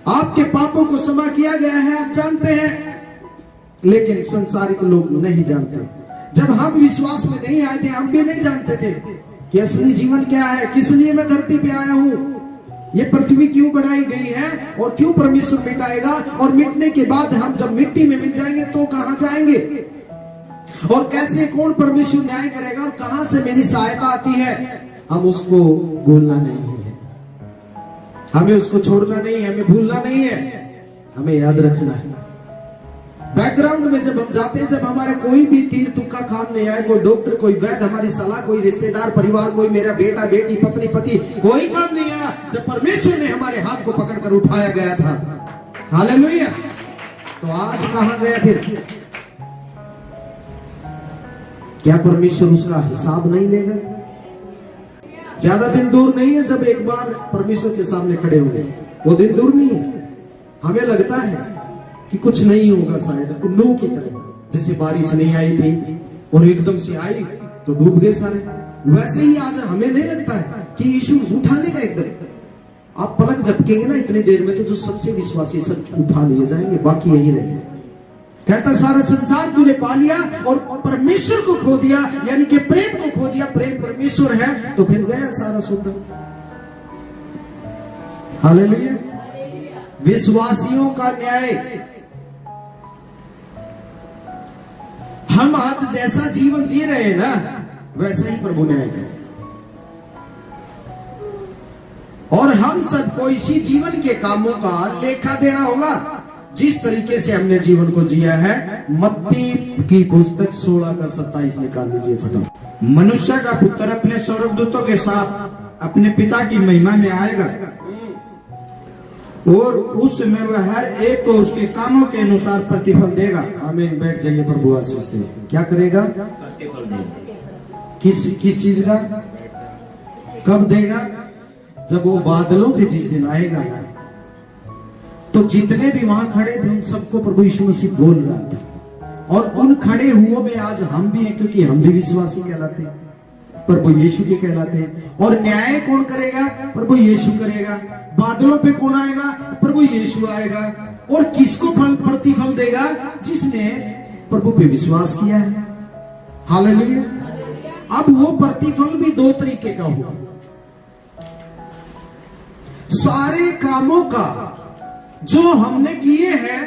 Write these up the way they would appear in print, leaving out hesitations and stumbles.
आपके पापों को क्षमा किया गया है, आप जानते हैं, लेकिन संसारिक लोग नहीं जानते। जब हम विश्वास में नहीं आए थे, हम भी नहीं जानते थे कि असली जीवन क्या है, किस लिए मैं धरती पे आया हूं, ये पृथ्वी क्यों बनाई गई है और क्यों परमेश्वर मिटाएगा, और मिटने के बाद हम जब मिट्टी में मिल जाएंगे तो कहां जाएंगे, और कैसे, कौन परमेश्वर न्याय करेगा, और कहां से मेरी सहायता आती है। हम उसको भूलना नहीं है, हमें उसको छोड़ना नहीं है, हमें भूलना नहीं है, हमें याद रखना है। बैकग्राउंड में जब हम जाते हैं, जब हमारे कोई भी तीर तुक्का काम नहीं आए, कोई डॉक्टर, कोई वैद्य, हमारी सलाह, कोई रिश्तेदार, परिवार, कोई मेरा बेटा बेटी, पत्नी पति, कोई काम नहीं आया, जब परमेश्वर ने हमारे हाथ को पकड़कर उठाया गया था, हालेलुया, तो आज कहां गया फिर? क्या परमेश्वर उसका हिसाब नहीं लेगा? ज्यादा दिन दूर नहीं है जब एक बार परमेश्वर के सामने खड़े होंगे, वो दिन दूर नहीं है। हमें लगता है कि कुछ नहीं होगा, शायद नूह की तरह, जैसे बारिश नहीं आई थी और एकदम से आई तो डूब गए सारे, वैसे ही आज हमें नहीं लगता है कि यीशु उठा लेगा एकदम। आप पलक झपकेंगे ना इतनी देर में, तो जो सबसे विश्वासी सब उठा लिए जाएंगे, बाकी यही रह जाएंगे। कहता सारा संसार तूने पा लिया और परमेश्वर को खो दिया, यानी कि प्रेम को खो दिया, प्रेम परमेश्वर है, तो फिर गया सारा सुंदर। हालेलुया। विश्वासियों का न्याय, हम आज जैसा जीवन जी रहे हैं ना, वैसा ही प्रभु न्याय करे, और हम सबको इसी जीवन के कामों का लेखा देना होगा, जिस तरीके से हमने जीवन को जिया है। मत्ती की पुस्तक 16 का 27 निकाल लीजिए फटाफट। मनुष्य का पुत्र अपने स्वर्गदूतों के साथ अपने पिता की महिमा में आएगा, और उस समय वह हर एक को उसके कामों के अनुसार प्रतिफल देगा। आमीन। बैठ जाइए, प्रभु आशीष दे। क्या करेगा? प्रतिफल देगा। किस चीज का? कब देगा? जब वो बादलों के जिस दिन आएगा, तो जितने भी वहां खड़े थे उन सबको प्रभु यीशु मसीह बोल रहा था, और उन खड़े हुओं में आज हम भी हैं, क्योंकि हम भी विश्वासी कहलाते हैं, प्रभु यीशु के कहलाते हैं। और न्याय कौन करेगा? प्रभु यीशु करेगा। बादलों पे कौन आएगा? प्रभु यीशु आएगा। और किसको फल प्रतिफल देगा? जिसने प्रभु पे विश्वास किया है। हालेलुया। अब वो प्रतिफल भी दो तरीके का हुआ। सारे कामों का जो हमने किए हैं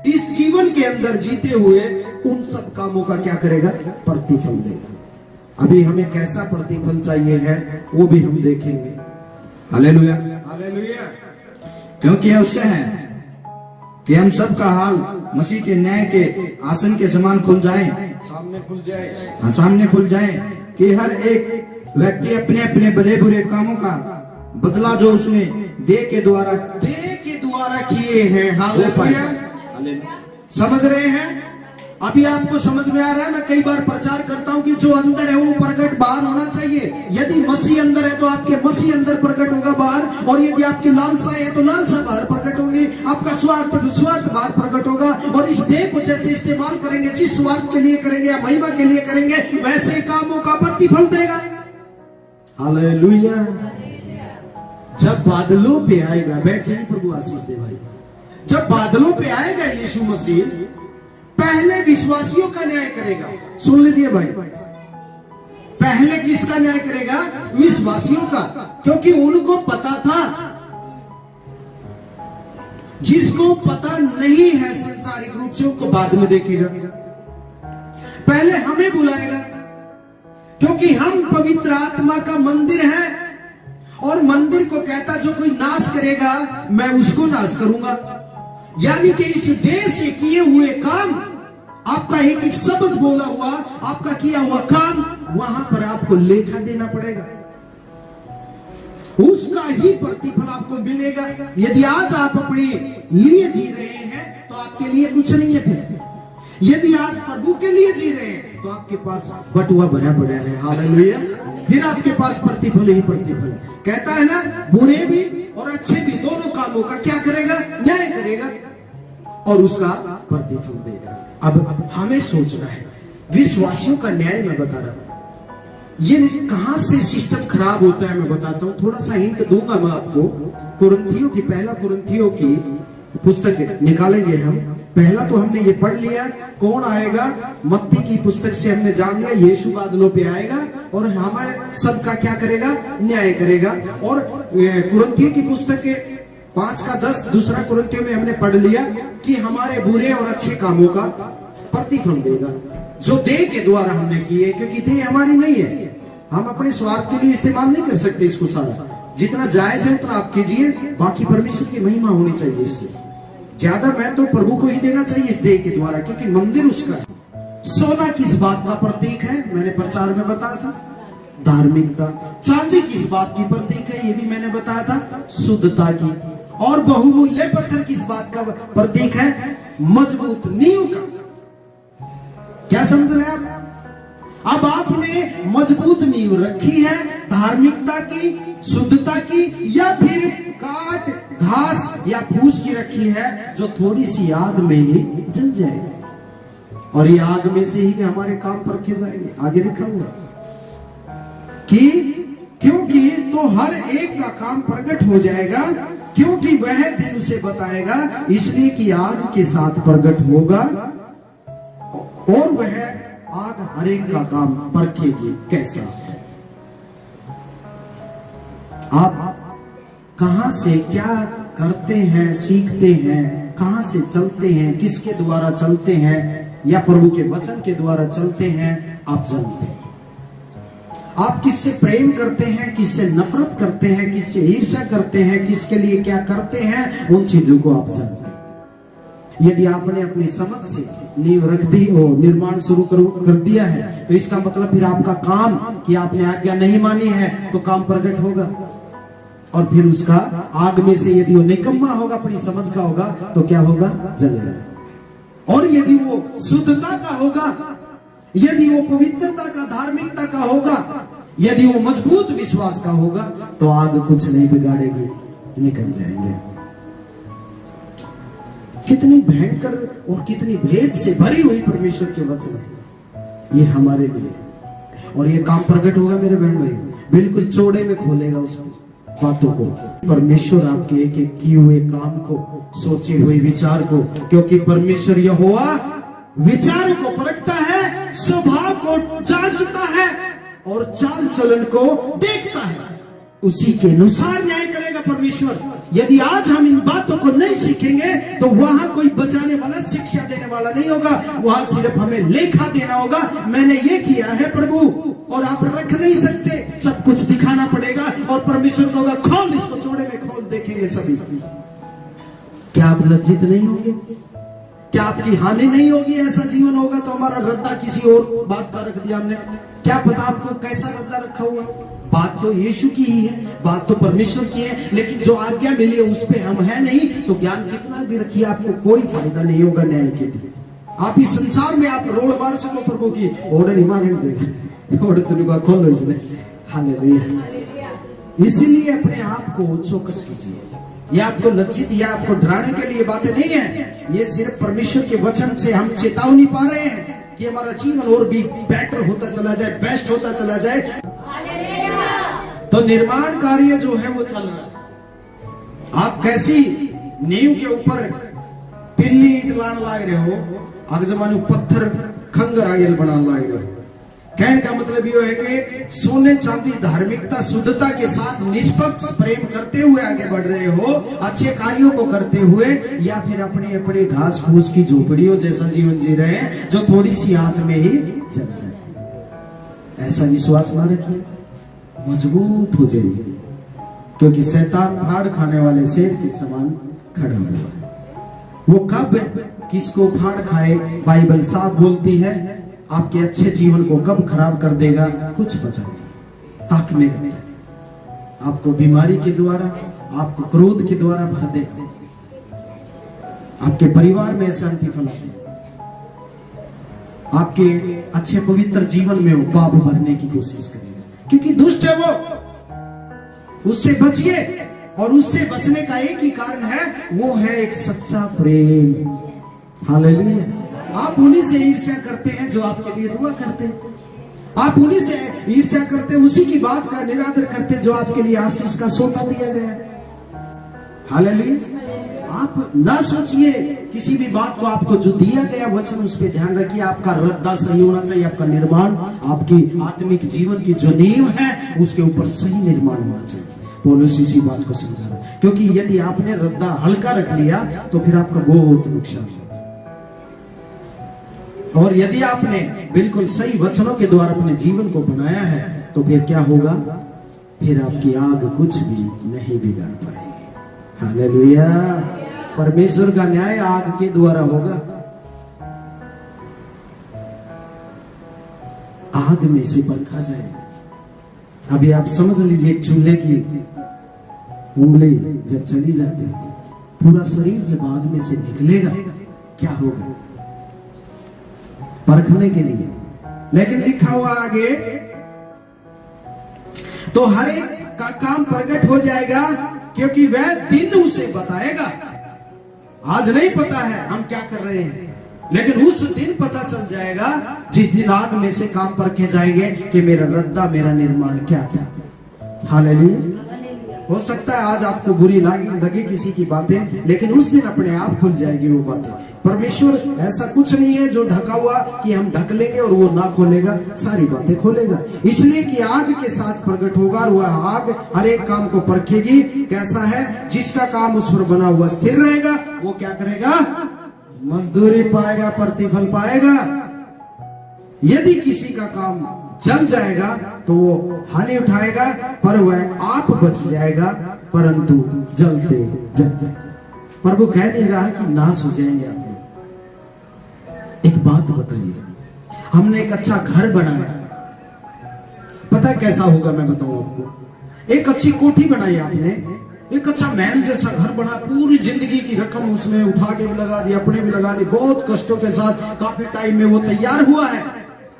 इस जीवन के अंदर जीते हुए, उन सब कामों का क्या करेगा? प्रतिफल देगा। अभी हमें कैसा प्रतिफल चाहिए है वो भी हम देखेंगे। Hallelujah, hallelujah. क्योंकि अवश्य है कि हम सब का हाल मसीह के न्याय के आसन के समान खुल जाए, सामने खुल जाए। हाँ, सामने खुल जाए, कि हर एक व्यक्ति अपने अपने भले बुरे कामों का बदला जो उसने दे के द्वारा किए हैं। हालेलुया। समझ रहे हैं? अभी आपको समझ में आ रहा है? मैं कई बार प्रचार करता हूं कि जो अंदर है वो प्रकट बाहर होना चाहिए। यदि मसीह अंदर है तो आपके मसीह अंदर प्रकट होगा बाहर, और यदि आपकी लालसा है तो लालसा बाहर प्रकट होगी, आपका स्वार्थ तो स्वार्थ बाहर प्रकट होगा। और इस देह को जैसे इस्तेमाल करेंगे, जिस स्वार्थ के लिए करेंगे या महिमा के लिए करेंगे, वैसे कामों का प्रतिफल देगा। हालेलुया। जब बादलों पे आएगा, बैठ जाइए, प्रभु आशीष दे भाई। जब बादलों पे आएगा यीशु मसीह, पहले विश्वासियों का न्याय करेगा। सुन लीजिए भाई, पहले किसका न्याय करेगा? विश्वासियों का, क्योंकि उनको पता था। जिसको पता नहीं है सांसारिक रूप से, उनको बाद में देखेगा। पहले हमें बुलाएगा, क्योंकि हम पवित्र आत्मा का मंदिर है, और मंदिर को कहता जो कोई नाश करेगा मैं उसको नाश करूंगा। यानी कि इस देह से किए हुए काम, आपका एक एक शब्द बोला हुआ, आपका किया हुआ काम, वहां पर आपको लेखा देना पड़ेगा, उसका ही प्रतिफल आपको मिलेगा। यदि आज आप अपने लिए जी रहे हैं तो आपके लिए कुछ नहीं है। फिर यदि आज प्रभु के लिए जी रहे हैं तो आपके पास बटुआ भरा पड़ा है। हालेलुया। फिर आपके पास प्रतिफल ही प्रतिफल। कहता है ना, बुरे भी और अच्छे भी दोनों कामों का क्या करेगा? न्याय करेगा, और उसका प्रतिफल देगा। अब हमें सोचना है, विश्वासियों का न्याय मैं बता रहा हूं। ये कहां से सिस्टम खराब होता है मैं बताता हूं, थोड़ा सा हिंट दूंगा मैं आपको। कुरिन्थियों की, पहला कुरिन्थियों की पुस्तक निकालेंगे हम। पहला तो हमने ये पढ़ लिया कौन आएगा, मत्ती की पुस्तक से हमने जान लिया यीशु बादलों पे आएगा और हमारे सबका क्या करेगा, न्याय करेगा। और कुरिन्थियों की पुस्तक के 5:10 दूसरा कुरिन्थियों में हमने पढ़ लिया कि हमारे बुरे और अच्छे कामों का प्रतिफल देगा, जो देह के द्वारा हमने किए, क्योंकि देह हमारी नहीं है, हम अपने स्वार्थ के लिए इस्तेमाल नहीं कर सकते इसको सारा। जितना जायज है उतना आप कीजिए, बाकी परमेश्वर की महिमा होनी चाहिए। इससे ज्यादा मैं तो प्रभु को ही देना चाहिए इस देह के द्वारा, क्योंकि मंदिर उसका है। सोना किस बात का प्रतीक है, मैंने प्रचार में बताया था, धार्मिकता। चांदी किस बात की प्रतीक है, ये भी मैंने बताया था, शुद्धता की। और बहुमूल्य पत्थर किस बात का प्रतीक है, मजबूत नींव का। क्या समझ रहे हैं आप? अब आपने मजबूत नींव रखी है धार्मिकता की, शुद्धता की, या फिर काट घास या फूस की रखी है जो थोड़ी सी आग में ही जल जाएगी, और ये आग में से ही हमारे काम परखे जाएंगे। आगे लिखा हुआ कि क्योंकि तो हर एक का काम प्रकट हो जाएगा, क्योंकि वह दिन उसे बताएगा, इसलिए कि आग के साथ प्रकट होगा और वह आग हर एक का काम परखेगी कैसा है। आप कहां से क्या करते हैं, सीखते हैं, कहां से चलते हैं, किसके द्वारा चलते हैं, या प्रभु के वचन के द्वारा चलते हैं, आप जानते हैं। आप किससे प्रेम करते हैं, किससे नफरत करते हैं, किससे ईर्ष्या करते हैं, किसके लिए क्या करते हैं, उन चीजों को आप जानते हैं। यदि आपने अपनी समझ से नींव रख दी और निर्माण शुरू कर दिया है, तो इसका मतलब फिर आपका काम कि आपने आज्ञा नहीं मानी है तो काम प्रकट होगा, और फिर उसका आग में से यदि वो निकम्मा होगा, अपनी समझ का होगा, तो क्या होगा, जलेगा। और यदि वो शुद्धता का होगा, यदि वो पवित्रता का, धार्मिकता का होगा, यदि वो मजबूत विश्वास का होगा, तो आग कुछ नहीं बिगाड़ेगी, निकल जाएंगे। कितनी भयंकर और कितनी भेद से भरी हुई परमेश्वर के वचन ये हमारे लिए, और ये काम प्रकट होगा मेरे बहन भाई, बिल्कुल चौड़े में खोलेगा उस बातों को। परमेश्वर आपके एक एक किए हुए काम को, सोचे हुए विचार को, क्योंकि परमेश्वर यहोवा विचार को परखता है, स्वभाव को जांचता है और चाल चलन को देखता है, उसी के अनुसार न्याय करेगा परमेश्वर। यदि आज हम इन बातों को नहीं सीखेंगे तो वहां कोई बचाने वाला, शिक्षा देने वाला नहीं होगा, वहां सिर्फ हमें लेखा देना होगा, मैंने ये किया है प्रभु, और आप रख नहीं सकते, सब कुछ दिखाना पड़ेगा। और परमेश्वर को होगा खोल, इसको चौड़े में खोल, देखेंगे सभी। क्या आप लज्जित नहीं होंगे? क्या आपकी हानि नहीं होगी? ऐसा जीवन होगा तो हमारा रद्दा किसी और बात का रख दिया हमने, क्या पता आपको कैसा रद्दा रखा हुआ। बात तो यीशु की ही है, बात तो परमेश्वर की है, लेकिन जो आज्ञा मिली है उस पे हम है नहीं, तो ज्ञान कितना भी रखिए आपको कोई फायदा नहीं होगा न्याय के लिए। आप इस संसार में आप रोड मार सको प्रभु की, ऑर्डर ईमान देगा, ऑर्डर तुमको खोलो इसने, हालेलुया। इसीलिए अपने आप को चौकस कीजिए। ये आपको लज्जित या आपको डराने के लिए बातें नहीं है, ये सिर्फ परमेश्वर के वचन से हम चेतावनी पा रहे हैं कि हमारा जीवन और भी बेटर होता चला जाए, बेस्ट होता चला जाए। तो निर्माण कार्य जो है वो चल रहा है। आप कैसी नींव के ऊपर पिल्ली ईंट लाए रहे हो, आगे जमाने पत्थर खंगर आयल बना लाए रहे हो। कहने का मतलब ये है कि सोने चांदी धार्मिकता शुद्धता के साथ निष्पक्ष प्रेम करते हुए आगे बढ़ रहे हो, अच्छे कार्यों को करते हुए, या फिर अपने अपने घास फूस की झोपड़ियों जैसा जीवन जी रहे हैं जो थोड़ी सी आंच में ही जल जाती है। ऐसा विश्वास ना रखिए, मजबूत हो जाइए, क्योंकि शैतान फाड़ खाने वाले शेर के समान खड़ा हुआ है। वो कब किसको फाड़ खाए, बाइबल साफ बोलती है, आपके अच्छे जीवन को कब खराब कर देगा कुछ पता नहीं। ताक में रहता है, आपको बीमारी के द्वारा, आपको क्रोध के द्वारा भर देगा, आपके परिवार में अशांति फैला देगा, आपके अच्छे पवित्र जीवन में वो पाप भरने की कोशिश करेगा, क्योंकि दुष्ट है वो। उससे बचिए, और उससे बचने का एक ही कारण है, वो है एक सच्चा प्रेम। हालेलुया। आप उन्हीं से ईर्ष्या करते हैं जो आपके लिए दुआ करते हैं, आप उन्हीं से ईर्ष्या करते, उसी की बात का निरादर करते जो आपके लिए आशीष का सोता दिया गया है। हालेलुया। आप ना सोचिए किसी भी बात को, आपको जो दिया गया वचन उस पर ध्यान रखिए। आपका रद्दा सही होना चाहिए, आपका निर्माण, आपकी आत्मिक जीवन की जो नींव है उसके ऊपर सही निर्माण होना चाहिए। पौलुस इसी बात को समझा रहा है, क्योंकि यदि आपने रद्दा हल्का रख लिया तो फिर आपका बहुत नुकसान है। और यदि आपने बिल्कुल सही वचनों के द्वारा अपने जीवन को बनाया है तो फिर क्या होगा? फिर आपकी आग कुछ भी नहीं बिगाड़ पाएगी। हालेलुया। परमेश्वर का न्याय आग के द्वारा होगा। आग में से परखा जाएगा। अभी आप समझ लीजिए, एक चूल्हे की उंगली जब चली जाती है, पूरा शरीर जब आग में से निकलेगा, क्या होगा? परखने के लिए। लेकिन लिखा हुआ आगे, तो हर एक का काम प्रकट हो जाएगा, क्योंकि वह दिन उसे बताएगा। आज नहीं पता है हम क्या कर रहे हैं, लेकिन उस दिन पता चल जाएगा जिस दिन आग में से काम परखे जाएंगे कि मेरा रद्दा, मेरा निर्माण क्या था। हालेलुया। हो सकता है आज आपको बुरी लगे किसी की बातें, लेकिन उस दिन अपने आप खुल जाएगी वो बातें। परमेश्वर ऐसा कुछ नहीं है जो ढका हुआ कि हम ढक लेंगे और वो ना खोलेगा, सारी बातें खोलेगा। इसलिए कि आग के साथ प्रकट होगा और वह आग हर एक काम को परखेगी। कैसा है? जिसका काम उस पर बना हुआ स्थिर रहेगा वो क्या करेगा? मजदूरी पाएगा, प्रतिफल पाएगा। यदि किसी का काम जल जाएगा तो वो हानि उठाएगा, पर वह आप बच जाएगा, परंतु जलते जल जाएगा। प्रभु कह नहीं रहा है कि नाश हो जाएंगे आप। एक बात बताइए, हमने एक अच्छा घर बनाया, पता कैसा होगा मैं बताऊं आपको। एक अच्छी कोठी बनाई आपने, एक अच्छा महल जैसा घर बना, पूरी जिंदगी की रकम उसमें उठा के भी लगा दी, अपने भी लगा दी, बहुत कष्टों के साथ काफी टाइम में वो तैयार हुआ है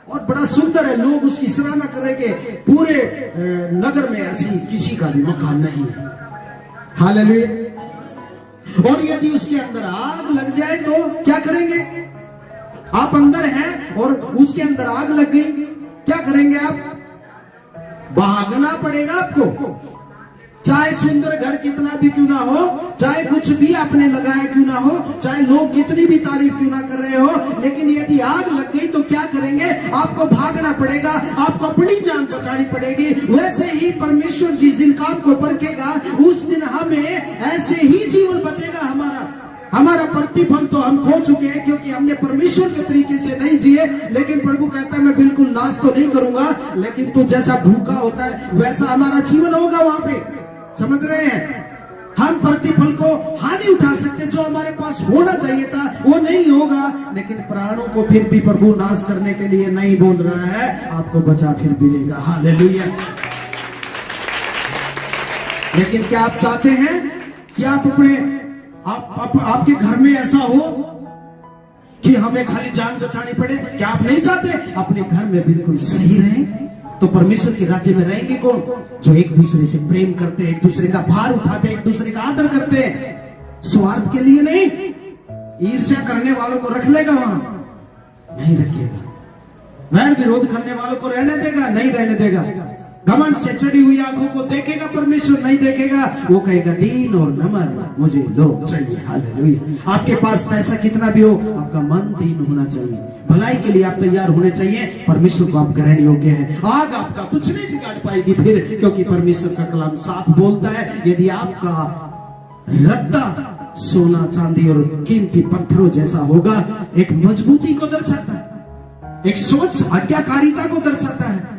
और बड़ा सुंदर है। लोग उसकी सराहना करेंगे। पूरे नगर में ऐसी किसी का भी मकान नहीं है। हालेलुया। और यदि उसके अंदर आग लग जाए तो क्या करेंगे? आप अंदर हैं और उसके अंदर आग लग गई, क्या करेंगे आप? भागना पड़ेगा आपको। चाहे सुंदर घर कितना भी क्यों ना हो, चाहे कुछ भी आपने लगाया क्यों ना हो, चाहे लोग कितनी भी तारीफ क्यों ना कर रहे हो, लेकिन यदि आग लग गई तो क्या करेंगे? आपको भागना पड़ेगा, आपको अपनी जान बचानी पड़ेगी। वैसे ही परमेश्वर जिस दिन काम को परखेगा उस दिन हमें ऐसे ही जीवन बचेगा। हमारा प्रतिफल तो हम खो चुके हैं, क्योंकि हमने परमेश्वर के तरीके से नहीं जिए। लेकिन प्रभु कहता है मैं बिल्कुल नाश तो नहीं करूंगा, लेकिन तू जैसा भूखा होता है वैसा हमारा जीवन होगा वहां पे। समझ रहे हैं? हम प्रतिफल को हानि उठा सकते, जो हमारे पास होना चाहिए था वो नहीं होगा। लेकिन प्राणों को फिर भी प्रभु नाश करने के लिए नहीं बोल रहा है, आपको बचा फिर मिलेगा। हालेलुया। लेकिन क्या आप चाहते हैं कि आप अपने आपके घर में ऐसा हो कि हमें खाली जान बचानी पड़े? क्या आप नहीं चाहते अपने घर में बिल्कुल सही रहें? तो परमेश्वर के राज्य में रहेंगे कौन? जो एक दूसरे से प्रेम करते हैं, एक दूसरे का भार उठाते हैं, एक दूसरे का आदर करते हैं, स्वार्थ के लिए नहीं। ईर्ष्या करने वालों को रख लेगा वहां? नहीं रखेगा। वैर विरोध करने वालों को रहने देगा? नहीं रहने देगा। घमंड से चढ़ी हुई आंखों को देखेगा परमेश्वर? नहीं देखेगा। वो कहेगा दीन और नम्र मुझे लोग चाहिए। हालेलुया। आपके पास पैसा कितना भी हो, आपका मन दीन होना चाहिए। भलाई के लिए आप तैयार होने चाहिए। परमेश्वर को आप ग्रहण योग्य हैं। आग आपका कुछ नहीं बिगाड़ पाएगी फिर, क्योंकि परमेश्वर का कलाम साफ बोलता है, यदि आपका रद्दा सोना चांदी और कीमती पत्थरों जैसा होगा, एक मजबूती को दर्शाता है, एक सोच आज्ञाकारिता को दर्शाता है,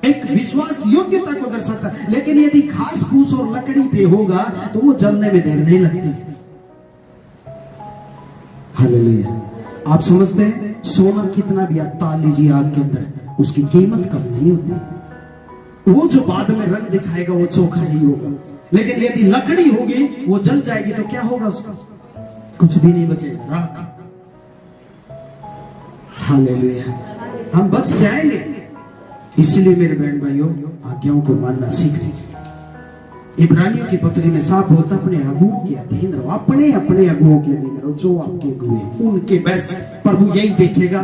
एक विश्वास योग्यता को दर्शाता है। लेकिन यदि घास फूस और लकड़ी पे होगा तो वो जलने में देर नहीं लगती। हालेलुया। आप समझते हैं? सोना कितना भी आप ताल लीजिए आग के अंदर, उसकी कीमत कम नहीं होती। वो जो बाद में रंग दिखाएगा वो चोखा ही होगा। लेकिन यदि लकड़ी होगी वो जल जाएगी तो क्या होगा? उसका कुछ भी नहीं बचेगा, राख। हालेलुया। हम बच जाएंगे। इसलिए मेरे बहन भाइयों, आज्ञाओं को मानना सीख लीजिए। इब्रानियों की पत्री में साफ होता, अपने अगुओं के अधीन रहो, अपने अगुओं के अधीन रहो, जो आपके अगुए उनके बेस्ट। प्रभु यही देखेगा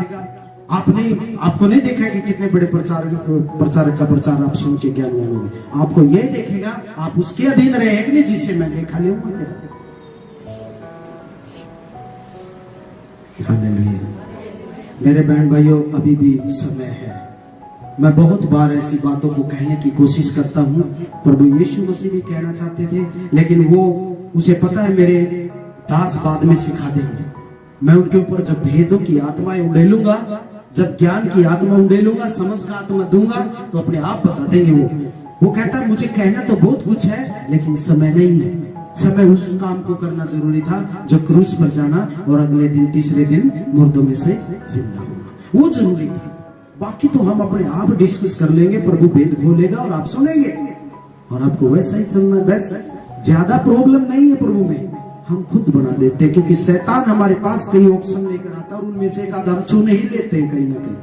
आपको नहीं देखा है कि कितने बड़े प्रचारक का प्रचार आप सुन के ज्ञानवान होंगे। आपको यही देखेगा आप उसके अधीन रहे कि नहीं, जिससे मैं देखा लूंगा तेरा। हालेलुया। मेरे बहन भाइयों, अभी भी समय है। मैं बहुत बार ऐसी बातों को कहने की कोशिश करता हूँ। प्रभु यीशु मसीह भी कहना चाहते थे, लेकिन वो उसे पता है मेरे दास बाद में सिखा देंगे। मैं उनके ऊपर जब भेदों की आत्माएं उड़ेलूंगा, जब ज्ञान की आत्मा उड़ेलूंगा, समझ का आत्मा दूंगा, तो अपने आप बता देंगे। वो कहता है मुझे कहना तो बहुत कुछ है, लेकिन समय नहीं है। समय उस काम को करना जरूरी था जो क्रूस पर जाना और अगले दिन तीसरे दिन मुर्दों में से जिंदा होना, वो जरूरी था। बाकी तो हम अपने आप डिस्कस कर लेंगे, प्रभु भेद खोलेगा और आप सुनेंगे और आपको वैसा ही चलना है। बस ज्यादा प्रॉब्लम नहीं है प्रभु में, हम खुद बना देते हैं, क्योंकि शैतान हमारे पास कई ऑप्शन लेकर आता है और उनमें से एक आधा चुन ही लेते हैं कहीं ना कहीं,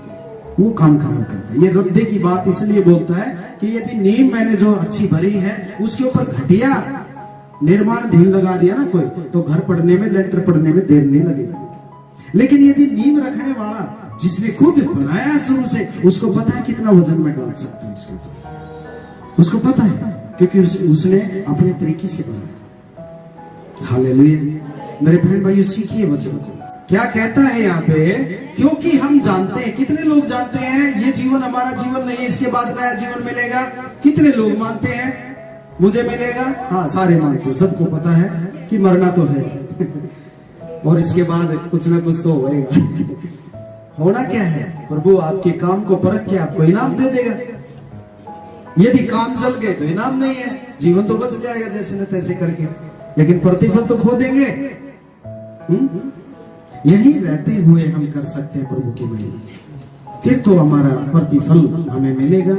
वो काम खराब करता है। ये रद्दे की बात इसलिए बोलता है कि यदि नींव मैंने जो अच्छी भरी है उसके ऊपर घटिया निर्माण धीन लगा दिया ना कोई, तो घर पड़ने में, लेंटर पड़ने में देर नहीं लगेगी। लेकिन यदि नींव रखने वाला जिसने खुद बनाया शुरू से, उसको पता है कितना वजन में डाल सकते हैं, उसको पता है, क्योंकि उसने अपने तरीके से बनाया। हालेलुया। मेरे बहन भाइयों, सीखिए वचन। क्या कहता है यहाँ पे? क्योंकि हम जानते हैं, कितने लोग जानते हैं ये जीवन हमारा जीवन नहीं है, इसके बाद नया जीवन मिलेगा। कितने लोग मानते हैं मुझे मिलेगा? हाँ, सारे मानते हैं, सबको पता है कि मरना तो है और इसके बाद कुछ ना कुछ तो होएगा। होना क्या है? प्रभु आपके काम को परख के आपको इनाम दे देगा। यदि काम जल गए तो इनाम नहीं है, जीवन तो बच जाएगा जैसे न तैसे करके, लेकिन प्रतिफल तो खो देंगे। यही रहते हुए हम कर सकते हैं प्रभु की महिमा, फिर तो हमारा प्रतिफल हमें मिलेगा।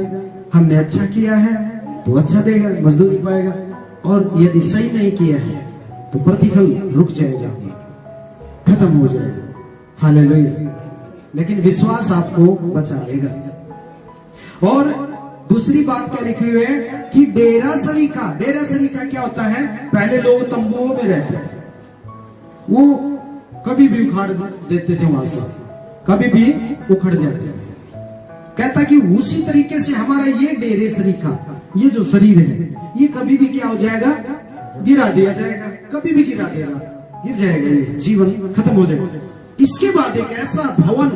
हमने अच्छा किया है तो अच्छा देगा, मजदूरी पाएगा, और यदि सही नहीं किया है तो प्रतिफल रुक जाएगा, खत्म हो जाएगा। हालेलुया। लेकिन विश्वास आपको बचा लेगा। और दूसरी बात क्या लिखी हुई है कि डेरा सरीका क्या होता है? पहले लोग तंबुओं में रहते थे, वो कभी भी उखाड़ देते थे, वहां से कभी भी उखड़ जाते थे। कहता कि उसी तरीके से हमारा ये डेरे सरीका, ये जो शरीर है, ये कभी भी क्या हो जाएगा? गिरा दिया जाएगा, कभी भी गिरा देगा, गिर जाएगा, ये जीवन खत्म हो जाएगा। इसके बाद एक ऐसा भवन,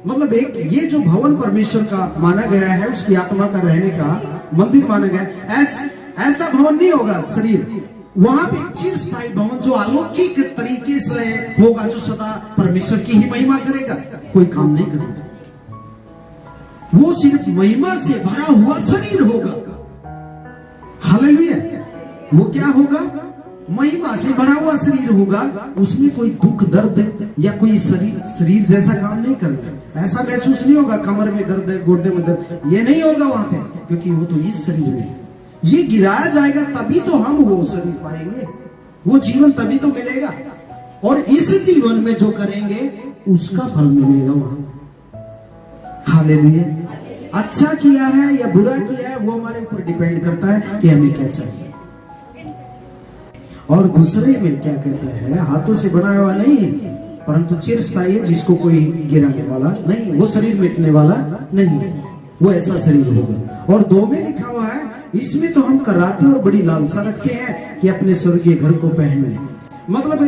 मतलब एक ये जो भवन परमेश्वर का माना गया है, उसकी आत्मा का रहने का मंदिर माना गया है, ऐसा भवन नहीं होगा शरीर। वहां पे चिरस्थायी भवन जो अलौकिक तरीके से होगा, जो सदा परमेश्वर की ही महिमा करेगा, कोई काम नहीं करेगा। वो सिर्फ महिमा से भरा हुआ शरीर होगा। हालेलुया। वो क्या होगा? महिमा से भरा हुआ शरीर होगा। उसमें कोई दुख दर्द या कोई शरीर जैसा काम नहीं करता। ऐसा महसूस नहीं होगा कमर में दर्द है, गोड्डे में दर्द, ये नहीं होगा वहां पे, क्योंकि वो तो इस शरीर में, ये गिराया जाएगा तभी तो हम वो शरीर पाएंगे, वो जीवन तभी तो मिलेगा। और इस जीवन में जो करेंगे उसका फल मिलेगा वहां। हालेलुया। अच्छा किया है या बुरा किया है वो हमारे ऊपर डिपेंड करता है कि हमें क्या चाहिए। और दूसरे में क्या कहता है? हाथों से बनाया हुआ नहीं, परंतु चिरस्थायी है, जिसको कोई गिराने वाला नहीं, वो शरीर मिटने वाला नहीं है, वो ऐसा शरीर होगा। और 2 में लिखा हुआ है, इसमें तो हम कराते और बड़ी लालसा रखते हैं कि अपने स्वर्गीय घर को पहने। मतलब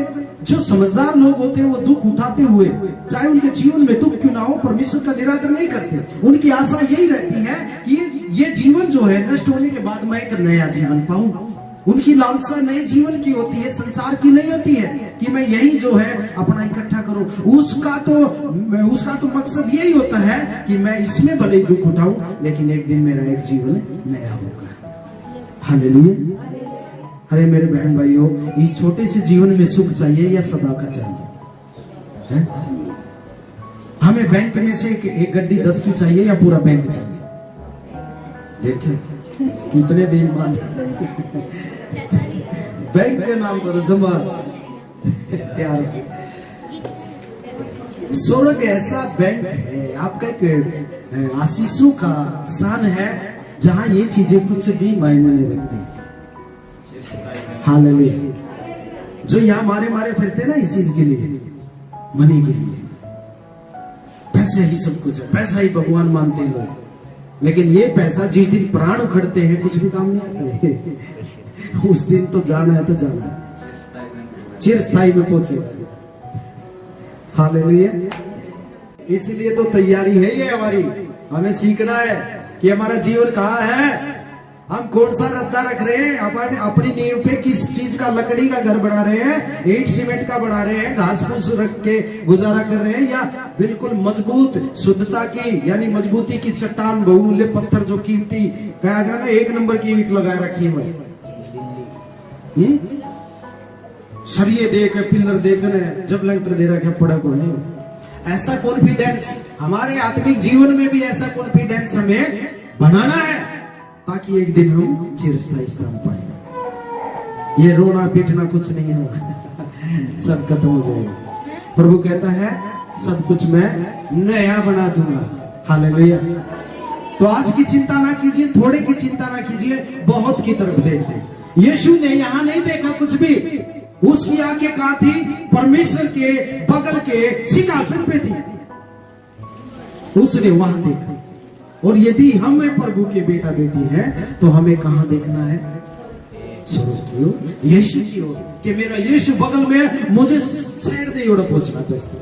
जो समझदार लोग होते हैं वो दुख उठाते हुए, चाहे उनके जीवन में दुख क्यों ना हो, परमेश्वर का निरादर नहीं करते। उनकी आशा यही रहती है कि ये जीवन जो है नष्ट होने के बाद मैं एक नया जीवन पाऊं। उनकी लालसा नए जीवन की होती है, संसार की नहीं होती है कि मैं यही जो है अपना इकट्ठा करूं। उसका तो मकसद यही होता है कि मैं इसमें भले दुख उठाऊं, लेकिन एक दिन मेरा एक जीवन नया होगा। हालेलुया। अरे मेरे बहन भाइयों, इस छोटे से जीवन में सुख चाहिए या सदा का चाहिए? है? हमें बैंक में से एक गड्डी 10 की चाहिए या पूरा बैंक चाहिए? देखें कितने बेईमान बैंक के नाम पर जमा तैयार। स्वर्ग ऐसा बैंक है, आपका एक आशीषों का स्थान है, जहां ये चीजें कुछ भी मायने नहीं रखती। हालेलुया। जो यहाँ मारे फिरते ना इस चीज के लिए, मनी के लिए, पैसे ही सब कुछ है, पैसा ही भगवान मानते हैं लोग। लेकिन ये पैसा जिस दिन प्राण उखड़ते हैं कुछ भी काम नहीं आता है। उस दिन तो जाना है तो जाना है, चिरस्थाई में पहुंचेगा। हालेलुया। इसलिए तो तैयारी है ये हमारी, हमें सीखना है कि हमारा जीवन कहाँ है, हम कौन सा रद्दा रख रहे हैं, अपनी नींव पे किस चीज का, लकड़ी का घर बना रहे हैं, ईंट सीमेंट का बना रहे हैं, घास फूस रख के गुजारा कर रहे हैं, या बिल्कुल मजबूत शुद्धता की यानी मजबूती की चट्टान, बहुमूल्य पत्थर जो कीमती कहा गया ना, एक नंबर की ईंट लगा रखी हुई, सरिये देकर पिलर देकर जब लेंटर दे रखे पड़ा को नहीं। ऐसा कॉन्फिडेंस हमारे आत्मिक जीवन में भी, ऐसा कॉन्फिडेंस हमें बनाना है ताकि एक दिन हम चिरस्थायी स्थान पाए। ये रोना पीटना कुछ नहीं होगा, सब खत्म हो जाएगा। प्रभु कहता है सब कुछ मैं नया बना दूंगा। हालेलुया। तो आज की चिंता ना कीजिए, थोड़े की चिंता ना कीजिए, बहुत की तरफ देखिए। यीशु ने यहाँ नहीं देखा कुछ भी, उसकी आंखें कहां थी? परमेश्वर के बगल के सिंहासन पे थी, उसने वहां देखा। और यदि हम प्रभु के बेटा बेटी हैं तो हमें कहां देखना है? स्वर्ग की ओर, यीशु की ओर, कि मेरा यीशु बगल में, मुझे छेड़ दे ओढ़ पहुंचना चाहिए।